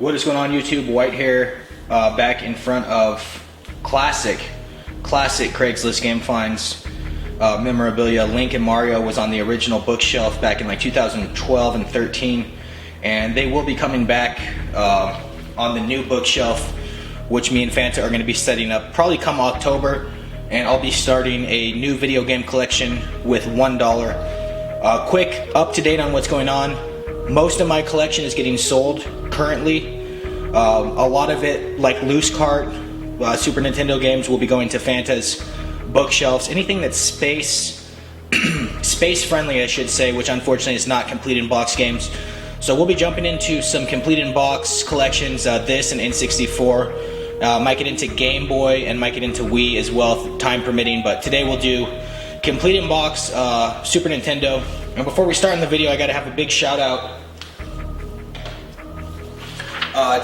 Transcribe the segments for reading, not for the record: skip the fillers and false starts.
What is going on, YouTube? White here, back in front of classic Craigslist game finds memorabilia. Link and Mario was on the original bookshelf back in like 2012 and 13, and they will be coming back on the new bookshelf, which me and Fanta are going to be setting up probably come October, and I'll be starting a new video game collection with $1. Quick up-to-date on what's going on. Most of my collection is getting sold currently. A lot of it, like loose cart, Super Nintendo games, will be going to Fanta's bookshelves. Anything that's space friendly, I should say, which unfortunately is not complete in box games. So we'll be jumping into some complete in box collections, this and N64. Might get into Game Boy and might get into Wii as well, time permitting. But today we'll do complete in box Super Nintendo. And before we start in the video, I gotta have a big shout out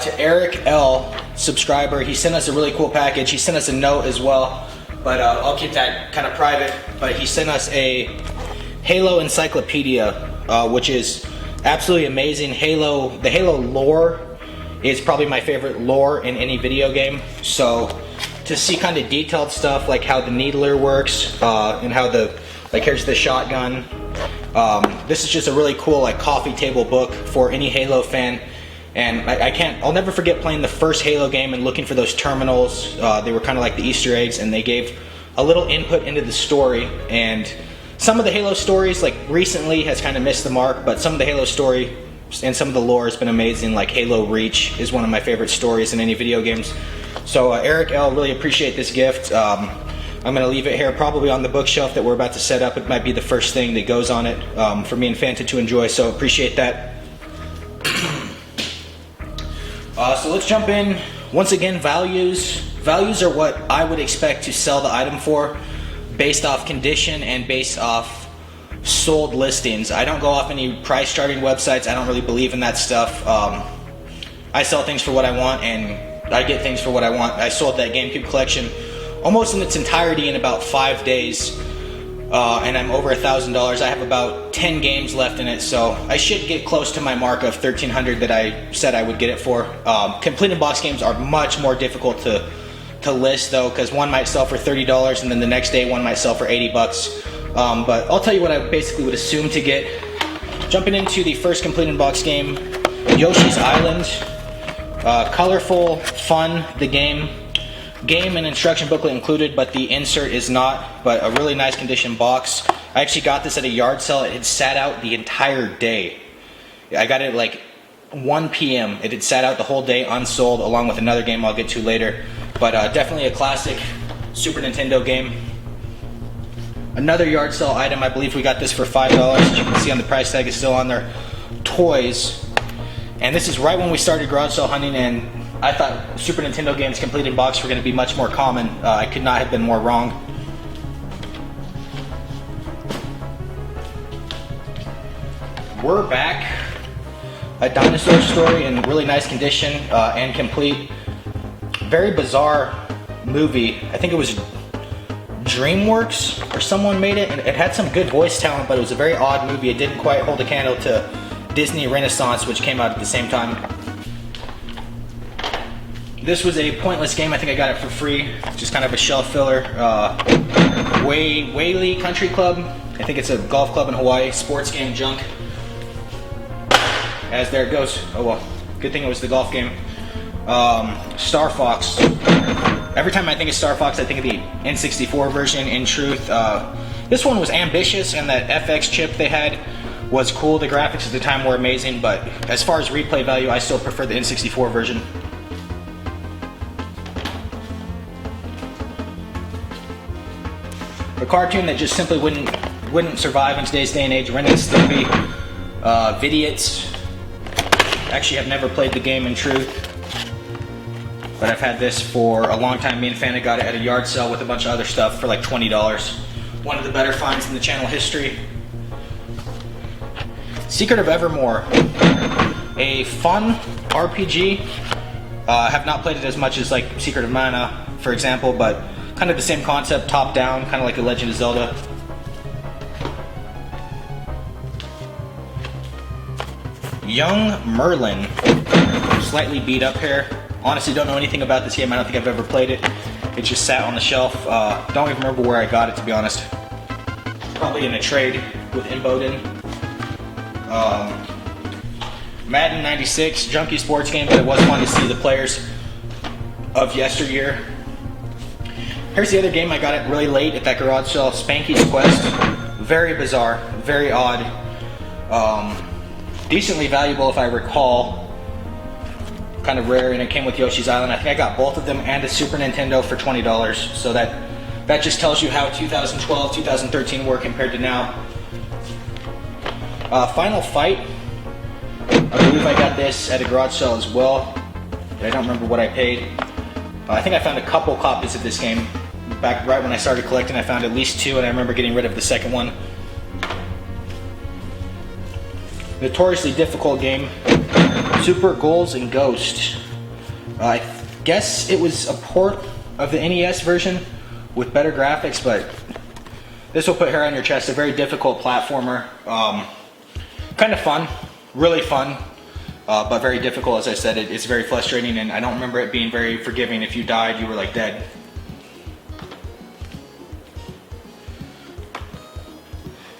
to Eric L, subscriber. He sent us a really cool package. He sent us a note as well, but I'll keep that kind of private. But he sent us a Halo Encyclopedia, which is absolutely amazing. The Halo lore is probably my favorite lore in any video game. So to see kind of detailed stuff like how the needler works, and how here's the shotgun. This is just a really cool like coffee table book for any Halo fan. And I'll never forget playing the first Halo game and looking for those terminals. They were kind of like the Easter eggs, and they gave a little input into the story. And some of the Halo stories, like recently, has kind of missed the mark, but some of the Halo story and some of the lore has been amazing. Like Halo Reach is one of my favorite stories in any video games. So Eric L, really appreciate this gift. I'm going to leave it here probably on the bookshelf that we're about to set up. It might be the first thing that goes on it for me and Fanta to enjoy, so appreciate that. So let's jump in. Once again, values. Values are what I would expect to sell the item for based off condition and based off sold listings. I don't go off any price charting websites. I don't really believe in that stuff. I sell things for what I want, and I get things for what I want. I sold that GameCube collection almost in its entirety in about 5 days, and I'm over $1,000. I have about 10 games left in it, so I should get close to my mark of $1,300 that I said I would get it for. Complete in box games are much more difficult to list though, because one might sell for $30 and then the next day one might sell for $80. But I'll tell you what I basically would assume to get. Jumping into the first complete in box game, Yoshi's Island. Colorful, fun, the game and instruction booklet included, but the insert is not. But a really nice condition box. I actually got this at a yard sale. It had sat out the entire day. I got it at like 1 p.m. It had sat out the whole day unsold, along with another game I'll get to later. But definitely a classic Super Nintendo game. Another yard sale item. I believe we got this for $5. As you can see on the price tag, is still on there. Toys. And this is right when we started garage sale hunting, and I thought Super Nintendo games complete in box were going to be much more common. I could not have been more wrong. We're back. A dinosaur story in really nice condition and complete. Very bizarre movie. I think it was DreamWorks or someone made it, and it had some good voice talent, but it was a very odd movie. It didn't quite hold a candle to Disney Renaissance, which came out at the same time. This was a pointless game. I think I got it for free. Just kind of a shelf filler. Whaley Country Club. I think it's a golf club in Hawaii. Sports game junk. As there it goes. Oh well. Good thing it was the golf game. Star Fox. Every time I think of Star Fox, I think of the N64 version. In truth, this one was ambitious, and that FX chip they had was cool. The graphics at the time were amazing, but as far as replay value, I still prefer the N64 version. A cartoon that just simply wouldn't survive in today's day and age. Ren and Stimpy, Vidiots. Actually, have never played the game in truth, but I've had this for a long time. Me and Fanta got it at a yard sale with a bunch of other stuff for like $20. One of the better finds in the channel history. Secret of Evermore, a fun RPG. Have not played it as much as like Secret of Mana, for example, but kind of the same concept, top down, kind of like a Legend of Zelda. Young Merlin. Slightly beat up here. Honestly, don't know anything about this game. I don't think I've ever played it. It just sat on the shelf. Don't even remember where I got it, to be honest. Probably in a trade with Imboden. Madden 96, junky sports game, but it was fun to see the players of yesteryear. Here's the other game I got it really late at that garage sale, Spanky's Quest. Very bizarre, very odd. Decently valuable if I recall. Kind of rare, and it came with Yoshi's Island. I think I got both of them and a Super Nintendo for $20. So that just tells you how 2012, 2013 were compared to now. Final Fight. I believe I got this at a garage sale as well, but I don't remember what I paid. I think I found a couple copies of this game back right when I started collecting. I found at least 2, and I remember getting rid of the second one. Notoriously difficult game. Super Ghouls and Ghosts. I guess it was a port of the NES version with better graphics, but this will put hair on your chest. A very difficult platformer. Kind of fun. Really fun, but very difficult. As I said, it's very frustrating, and I don't remember it being very forgiving. If you died, you were like dead.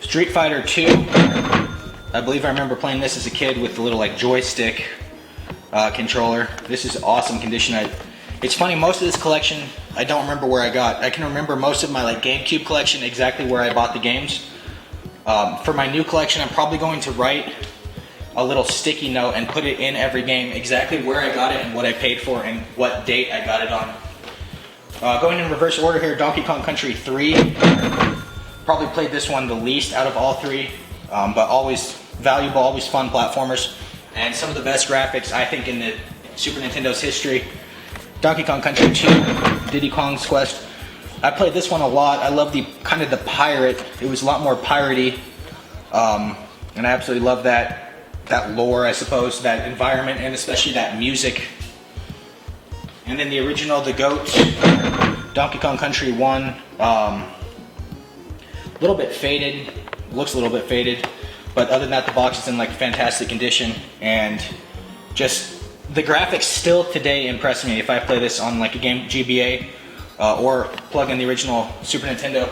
Street Fighter 2. I believe I remember playing this as a kid with the little like joystick controller. This is awesome condition. It's funny, most of this collection I don't remember where I got. I can remember most of my like GameCube collection exactly where I bought the games. For my new collection, I'm probably going to write a little sticky note and put it in every game exactly where I got it and what I paid for and what date I got it on. Going in reverse order here, Donkey Kong Country 3. Probably played this one the least out of all 3, but always valuable, always fun platformers, and some of the best graphics I think in the Super Nintendo's history. Donkey Kong Country 2, Diddy Kong's Quest. I played this one a lot. I love the kind of the pirate. It was a lot more piratey, and I absolutely love that lore, I suppose, that environment, and especially that music. And then the original, the GOAT, Donkey Kong Country 1. A little bit faded, looks a little bit faded, but other than that, the box is in like fantastic condition, and just the graphics still today impress me. If I play this on like a game GBA or plug in the original Super Nintendo,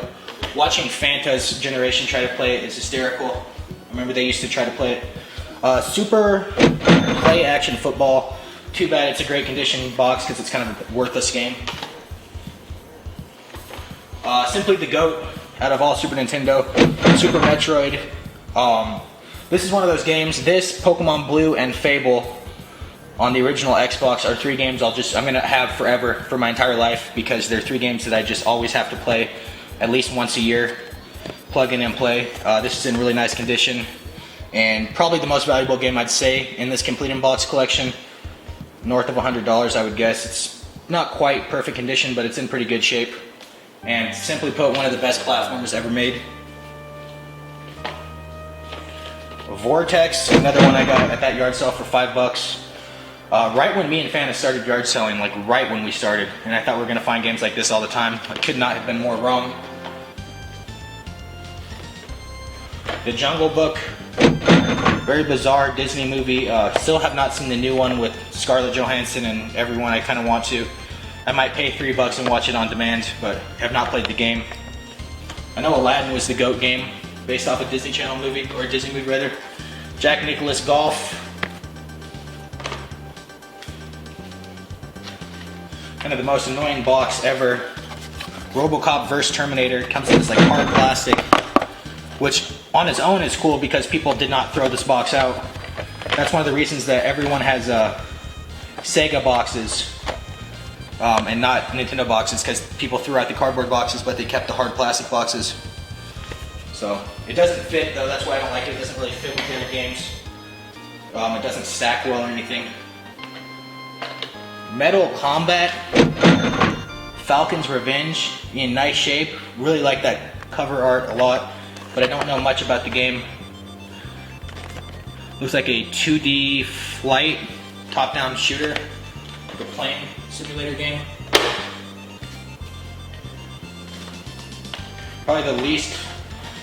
watching Fanta's generation try to play it is hysterical. I remember they used to try to play it. Super Play Action Football. Too bad it's a great condition box because it's kind of a worthless game. Simply the GOAT out of all Super Nintendo. Super Metroid. This is one of those games. This, Pokemon Blue, and Fable on the original Xbox are 3 games I'm gonna have forever for my entire life, because they're 3 games that I just always have to play at least once a year. Plug in and play. This is in really nice condition, and probably the most valuable game I'd say in this complete in box collection. North of $100, I would guess. It's not quite perfect condition, but it's in pretty good shape. And simply put, one of the best platformers ever made. Vortex, another one I got at that yard sale for $5. Right when me and Fanta started yard selling, like right when we started, and I thought we were going to find games like this all the time. I could not have been more wrong. The Jungle Book, very bizarre Disney movie. Still have not seen the new one with Scarlett Johansson and everyone. I kind of want to. I might pay $3 and watch it on demand, but have not played the game. I know Aladdin was the GOAT game, based off a Disney Channel movie, or a Disney movie rather. Jack Nicklaus Golf. Kind of the most annoying box ever. RoboCop vs. Terminator. It comes in this like hard plastic, which on its own is cool because people did not throw this box out. That's one of the reasons that everyone has Sega boxes and not Nintendo boxes, because people threw out the cardboard boxes, but they kept the hard plastic boxes. So it doesn't fit though. That's why I don't like it. It doesn't really fit with the other games. It doesn't stack well or anything. Metal Combat, Falcon's Revenge, in nice shape. Really like that cover art a lot, but I don't know much about the game. Looks like a 2D flight, top-down shooter, like a plane simulator game. Probably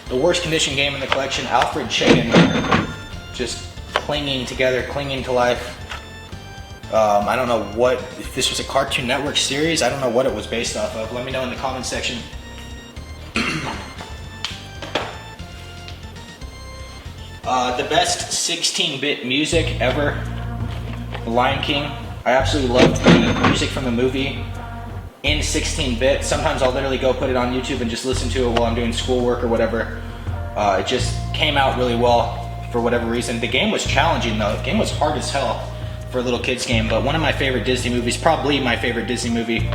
the worst condition game in the collection, Alfred Chicken. Just clinging together, clinging to life. I don't know what, if this was a Cartoon Network series, I don't know what it was based off of. Let me know in the comment section. The best 16-bit music ever, The Lion King. I absolutely loved the music from the movie in 16-bit. Sometimes I'll literally go put it on YouTube and just listen to it while I'm doing schoolwork or whatever. It just came out really well for whatever reason. The game was challenging though. The game was hard as hell for a little kid's game, but one of my favorite Disney movies, probably my favorite Disney movie.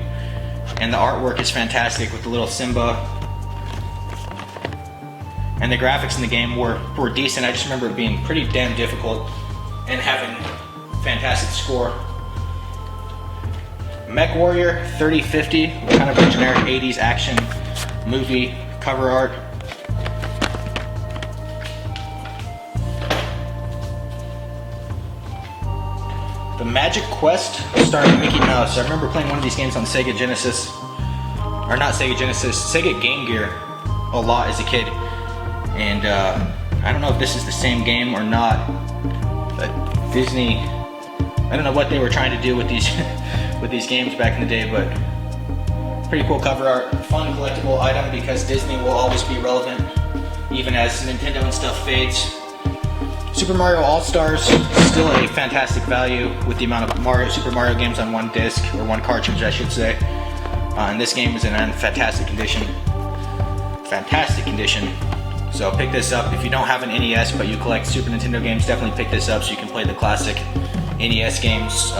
And the artwork is fantastic with the little Simba. And the graphics in the game were decent. I just remember it being pretty damn difficult and having fantastic score. Mech Warrior 3050, kind of a generic 80s action movie cover art. The Magic Quest starring Mickey Mouse. I remember playing one of these games on Sega Genesis, or not Sega Genesis, Sega Game Gear a lot as a kid. And I don't know if this is the same game or not, but Disney, I don't know what they were trying to do with these with these games back in the day, but pretty cool cover art, fun collectible item because Disney will always be relevant even as Nintendo and stuff fades. Super Mario All-Stars, still a fantastic value with the amount of Super Mario games on one disc, or one cartridge I should say. And this game is in fantastic condition. Fantastic condition. So pick this up. If you don't have an NES but you collect Super Nintendo games, definitely pick this up so you can play the classic NES games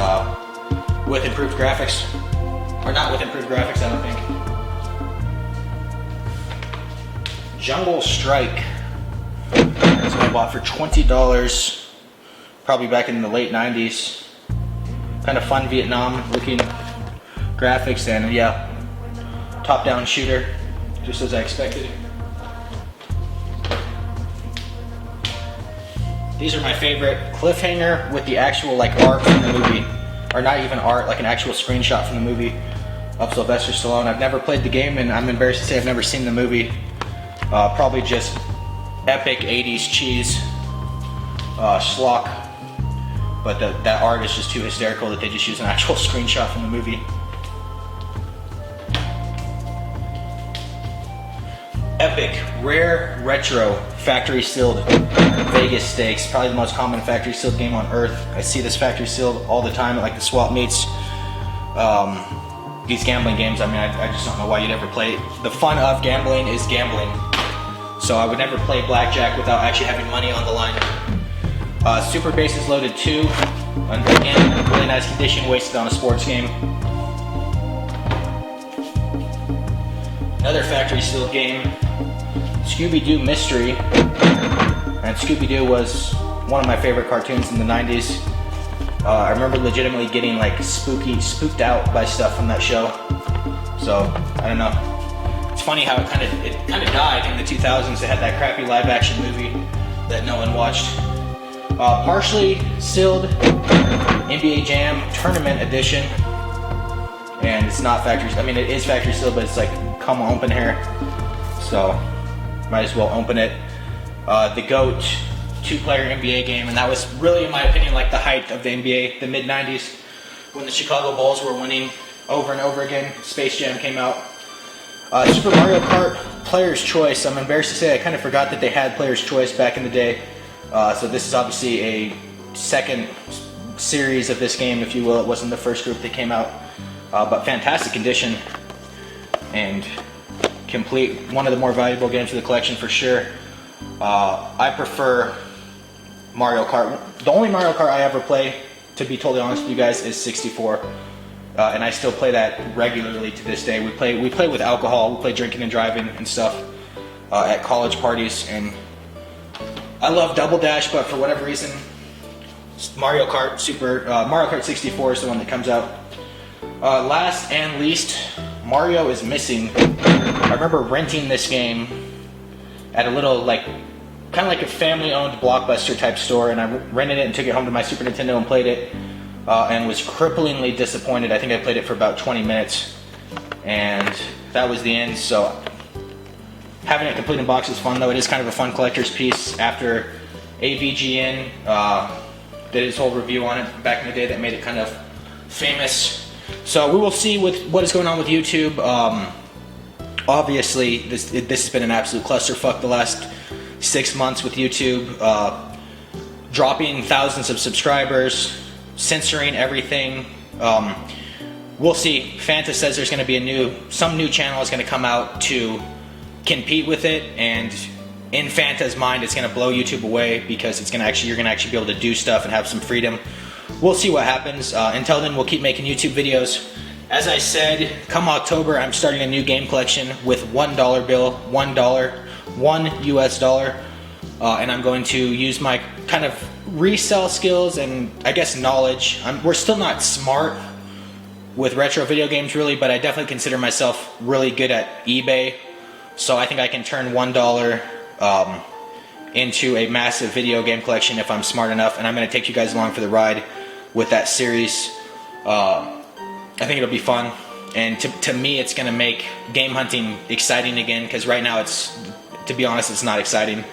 with improved graphics. Or not with improved graphics, I don't think. Jungle Strike. That's what I bought for $20, probably back in the late 90s. Kind of fun Vietnam looking graphics, and yeah, top-down shooter, just as I expected. These are my favorite. Cliffhanger with the actual like art from the movie, or not even art, like an actual screenshot from the movie of Sylvester Stallone. I've never played the game, and I'm embarrassed to say I've never seen the movie. Probably just epic 80s cheese schlock, but that art is just too hysterical that they just use an actual screenshot from the movie. Epic rare retro factory sealed Vegas stakes, probably the most common factory sealed game on earth. I see this factory sealed all the time at like the swap meets. These gambling games, I mean, I just don't know why you'd ever play it. The fun of gambling is gambling. So I would never play blackjack without actually having money on the line. Super Bases Loaded 2, again, really nice condition, wasted on a sports game. Another factory sealed game, Scooby-Doo Mystery. And Scooby-Doo was one of my favorite cartoons in the 90s. I remember legitimately getting like spooked out by stuff from that show. So, I don't know. It's funny how it kind of died in the 2000s. They had that crappy live action movie that no one watched. Partially sealed NBA Jam Tournament Edition, and it's not factory. I mean, it is factory sealed, but it's like come open here, so might as well open it. The GOAT 2-player NBA game, and that was really, in my opinion, like the height of the NBA, the mid 90s, when the Chicago Bulls were winning over and over again. Space Jam came out. Super Mario Kart Player's Choice. I'm embarrassed to say I kind of forgot that they had Player's Choice back in the day. So this is obviously a second series of this game, if you will. It wasn't the first group that came out. But fantastic condition and complete. One of the more valuable games of the collection for sure. I prefer Mario Kart. The only Mario Kart I ever play, to be totally honest with you guys, is 64. And I still play that regularly to this day. We play with alcohol. We play drinking and driving and stuff at college parties. And I love Double Dash, but for whatever reason, Mario Kart 64 is the one that comes out. Last and least, Mario is Missing. I remember renting this game at a little kind of like a family-owned Blockbuster type store, and I rented it and took it home to my Super Nintendo and played it. And was cripplingly disappointed. I think I played it for about 20 minutes, and that was the end. So having it complete in box is fun, though. It is kind of a fun collector's piece after AVGN did his whole review on it back in the day that made it kind of famous. So we will see with what is going on with YouTube. Obviously, this has been an absolute clusterfuck the last 6 months with YouTube, dropping thousands of subscribers, censoring everything. We'll see. Fanta says there's going to be some new channel is going to come out to compete with it, and in Fanta's mind, it's going to blow YouTube away because you're going to actually be able to do stuff and have some freedom. We'll see what happens. Until then, we'll keep making YouTube videos. As I said, come October, I'm starting a new game collection with $1 bill, $1 US dollar, and I'm going to use my kind of resell skills and I guess knowledge. We're still not smart with retro video games really, but I definitely consider myself really good at eBay. So I think I can turn $1 into a massive video game collection if I'm smart enough, and I'm going to take you guys along for the ride with that series. I think it'll be fun, and to me it's going to make game hunting exciting again, because right now to be honest, it's not exciting.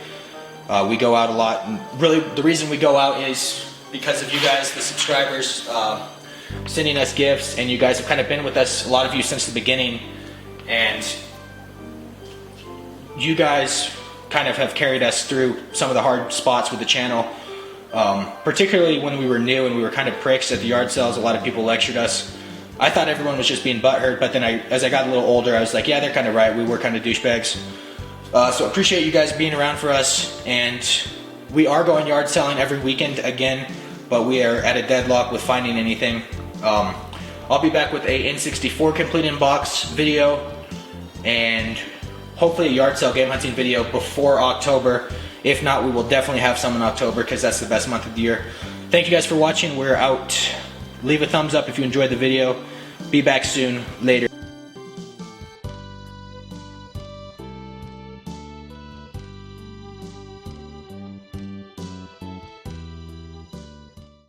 We go out a lot, and really the reason we go out is because of you guys, the subscribers, sending us gifts, and you guys have kind of been with us, a lot of you, since the beginning, and you guys kind of have carried us through some of the hard spots with the channel, particularly when we were new and we were kind of pricks at the yard sales. A lot of people lectured us. I thought everyone was just being butthurt, but then as I got a little older, I was like, yeah, they're kind of right. We were kind of douchebags. So appreciate you guys being around for us, and we are going yard selling every weekend again, but we are at a deadlock with finding anything. I'll be back with a N64 complete in box video, and hopefully a yard sale game hunting video before October. If not, we will definitely have some in October, because that's the best month of the year. Thank you guys for watching. We're out. Leave a thumbs up if you enjoyed the video. Be back soon. Later.